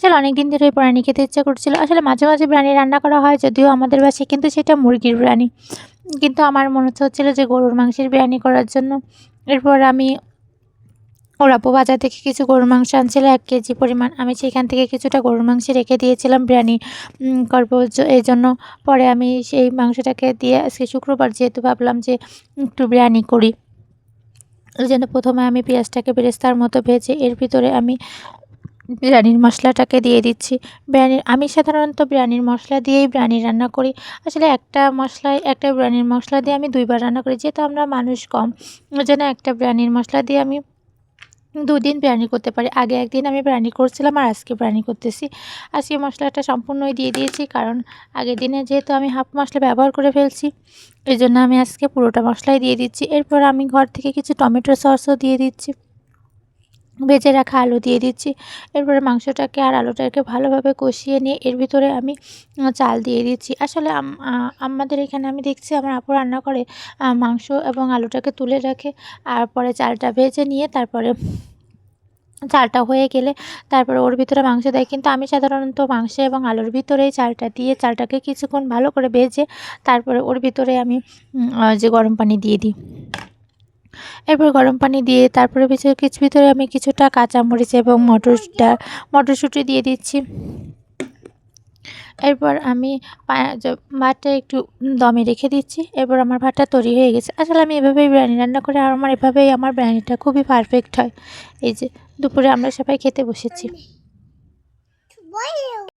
আসলে অনেক দিন ধরেই বিরিয়ানি খেতে ইচ্ছা করছিল। আসলে মাঝে, মাঝে বিরিয়ানি রান্না করা হয় যদিও আমাদের বাসায়, কিন্তু সেটা মুরগির বিরিয়ানি। কিন্তু আমার মনে হচ্ছিল যে গরুর মাংসের বিরিয়ানি করার জন্য। এরপর আমি ওর আব্বু বাজার থেকে কিছু গরুর মাংস আনছিল ১ কেজি পরিমাণ। আমি সেখান থেকে কিছুটা গরুর মাংস রেখে দিয়েছিলাম বিরিয়ানি করব এজন্য। পরে আমি সেই মাংসটাকে দিয়ে আজকে শুক্রবার যেহেতু ভাবলাম যে একটু বিরিয়ানি করি। ওইজন্য ১ম এ আমি পেঁয়াজটাকে বেরেস্তার মতো ভেজে এর ভিতরে আমি বিরিয়ানির মশলাটাকে দিয়ে দিচ্ছি। আমি সাধারণত বিরিয়ানির মশলা দিয়েই বিরিয়ানি রান্না করি। আসলে একটা বিরিয়ানির মশলা দিয়ে আমি ২ বার রান্না করি। যেহেতু আমরা মানুষ কম, ওইজন্য একটা বিরিয়ানির মশলা দিয়ে আমি ২ দিন বিরিয়ানি করতে পারি। আগে একদিন আমি বিরিয়ানি করছিলাম আর আজকে বিরিয়ানি করতেছি। আজকে মশলাটা সম্পূর্ণই দিয়ে দিয়েছি, কারণ আগের দিনে যেহেতু আমি হাফ মশলা ব্যবহার করে ফেলছি, এজন্য আমি আজকে পুরোটা মশলাই দিয়ে দিচ্ছি। এরপর আমি ঘর থেকে কিছু টমেটো সসও দিয়ে দিচ্ছি। ভেজে রাখা আলু দিয়ে দিচ্ছি। এরপরে মাংসটাকে আর আলুটাকে ভালোভাবে কষিয়ে নিয়ে এর ভিতরে আমি চাল দিয়ে দিচ্ছি। আসলে আমাদের এখানে আমি দেখছি আমার আপু রান্না করে মাংস এবং আলুটাকে তুলে রাখে। আর পরে চালটা ভেজে নিয়ে তারপরে চালটা হয়ে গেলে তারপরে ওর ভিতরে মাংস দেয়। কিন্তু আমি সাধারণত মাংস এবং আলুর ভিতরেই চালটা দিয়ে চালটাকে কিছুক্ষণ ভালো করে ভেজে তারপরে ওর ভিতরে আমি যে গরম পানি দিয়ে দিই। এরপর গরম পানি দিয়ে তারপরে ভিতরে আমি কিছুটা কাঁচামরিচ এবং মটরশুঁটি দিয়ে দিচ্ছি। এরপর আমি ভাতটা একটু দমে রেখে দিচ্ছি। এরপর আমার ভাতটা তৈরি হয়ে গেছে। আসলে আমি এভাবেই বিরিয়ানি রান্না করি আর আমার এভাবেই আমার বিরিয়ানিটা খুবই পারফেক্ট হয়। এই যে দুপুরে আমরা সবাই খেতে বসেছি।